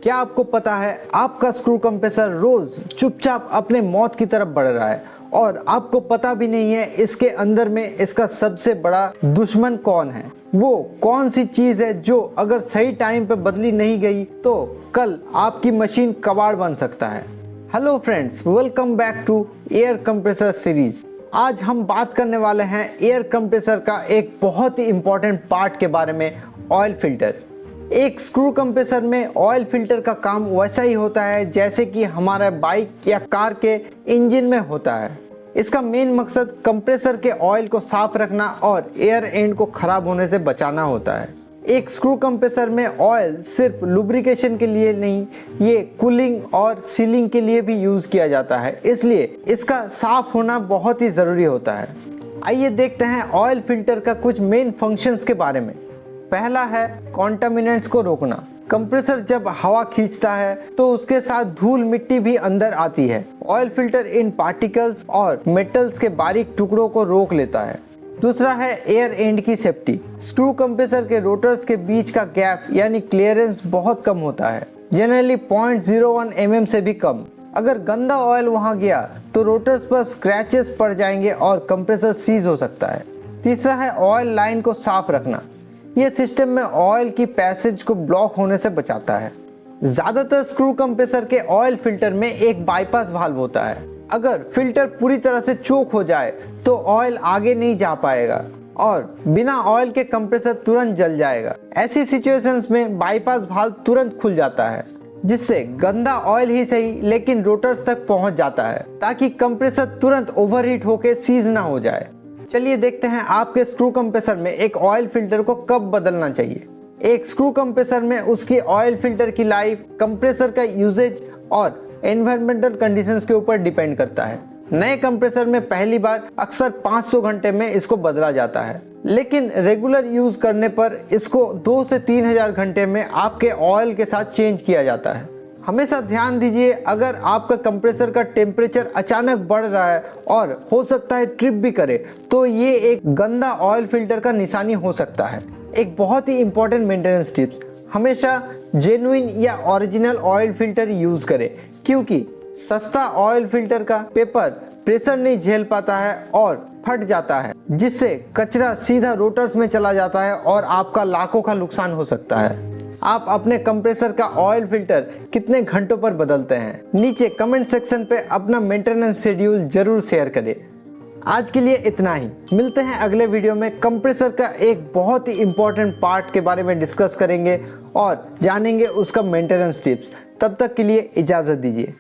क्या आपको पता है आपका स्क्रू कंप्रेसर रोज चुपचाप अपने मौत की तरफ बढ़ रहा है और आपको पता भी नहीं है इसके अंदर में इसका सबसे बड़ा दुश्मन कौन है। वो कौन सी चीज है जो अगर सही टाइम पे बदली नहीं गई तो कल आपकी मशीन कबाड़ बन सकता है। Hello friends, welcome back to air compressor series. आज हम बात करने वाले हैं एयर कंप्रेसर का एक बहुत ही इंपॉर्टेंट पार्ट के बारे में, ऑयल फिल्टर। एक स्क्रू कंप्रेसर में ऑयल फिल्टर का काम वैसा ही होता है जैसे कि हमारा बाइक या कार के इंजन में होता है। इसका मेन मकसद कंप्रेसर के ऑयल को साफ रखना और एयर एंड को खराब होने से बचाना होता है। एक स्क्रू कंप्रेसर में ऑयल सिर्फ लुब्रिकेशन के लिए नहीं, ये कूलिंग और सीलिंग के लिए भी यूज किया जाता है, इसलिए इसका साफ होना बहुत ही ज़रूरी होता है। आइए देखते हैं ऑयल फिल्टर का कुछ मेन फंक्शंस के बारे में। पहला है कॉन्टामिनेंट्स को रोकना। कंप्रेसर जब हवा खींचता है तो उसके साथ धूल मिट्टी भी अंदर आती है। ऑयल फिल्टर इन पार्टिकल्स और मेटल्स के बारीक टुकड़ों को रोक लेता है। दूसरा है एयर एंड की सेफ्टी। स्क्रू कंप्रेसर के रोटर्स के बीच का गैप यानी क्लियरेंस बहुत कम होता है, जनरली 0.01 mm से भी कम। अगर गंदा ऑयल वहां गया तो रोटर्स पर स्क्रैचेस पड़ जाएंगे और कंप्रेसर सीज हो सकता है। तीसरा है ऑयल लाइन को साफ रखना। यह सिस्टम में ऑयल की पैसेज को ब्लॉक होने से बचाता है। ज्यादातर स्क्रू कंप्रेसर के ऑयल फिल्टर में एक बाईपास वाल्व होता है। अगर फिल्टर पूरी तरह से चोक हो जाए तो ऑयल आगे नहीं जा पाएगा और बिना ऑयल के कंप्रेसर तुरंत जल जाएगा। ऐसी सिचुएशंस में बाईपास वाल्व तुरंत खुल जाता है, जिससे गंदा ऑयल ही सही लेकिन रोटर्स तक पहुंच जाता है ताकि कंप्रेसर तुरंत ओवरहीट होकर सीज ना हो जाए। चलिए देखते हैं आपके स्क्रू कंप्रेसर में एक ऑयल फिल्टर को कब बदलना चाहिए। एक स्क्रू कंप्रेसर में उसकी ऑयल फिल्टर की लाइफ कंप्रेसर का यूजेज और एनवायरमेंटल कंडीशंस के ऊपर डिपेंड करता है। नए कंप्रेसर में पहली बार अक्सर 500 घंटे में इसको बदला जाता है, लेकिन रेगुलर यूज करने पर इसको 2 से 3000 घंटे में आपके ऑयल के साथ चेंज किया जाता है। हमेशा ध्यान दीजिए, अगर आपका कंप्रेसर का टेम्परेचर अचानक बढ़ रहा है और हो सकता है ट्रिप भी करे तो ये एक गंदा ऑयल फिल्टर का निशानी हो सकता है। एक बहुत ही इंपॉर्टेंट मेंटेनेंस टिप्स, हमेशा जेन्युइन या ओरिजिनल ऑयल फिल्टर यूज करें, क्योंकि सस्ता ऑयल फिल्टर का पेपर प्रेशर नहीं झेल पाता है और फट जाता है, जिससे कचरा सीधा रोटर्स में चला जाता है और आपका लाखों का नुकसान हो सकता है। आप अपने कंप्रेसर का ऑयल फिल्टर कितने घंटों पर बदलते हैं? नीचे कमेंट सेक्शन पे अपना मेंटेनेंस शेड्यूल जरूर शेयर करें। आज के लिए इतना ही, मिलते हैं अगले वीडियो में। कंप्रेसर का एक बहुत ही इंपॉर्टेंट पार्ट के बारे में डिस्कस करेंगे और जानेंगे उसका मेंटेनेंस टिप्स। तब तक के लिए इजाज़त दीजिए।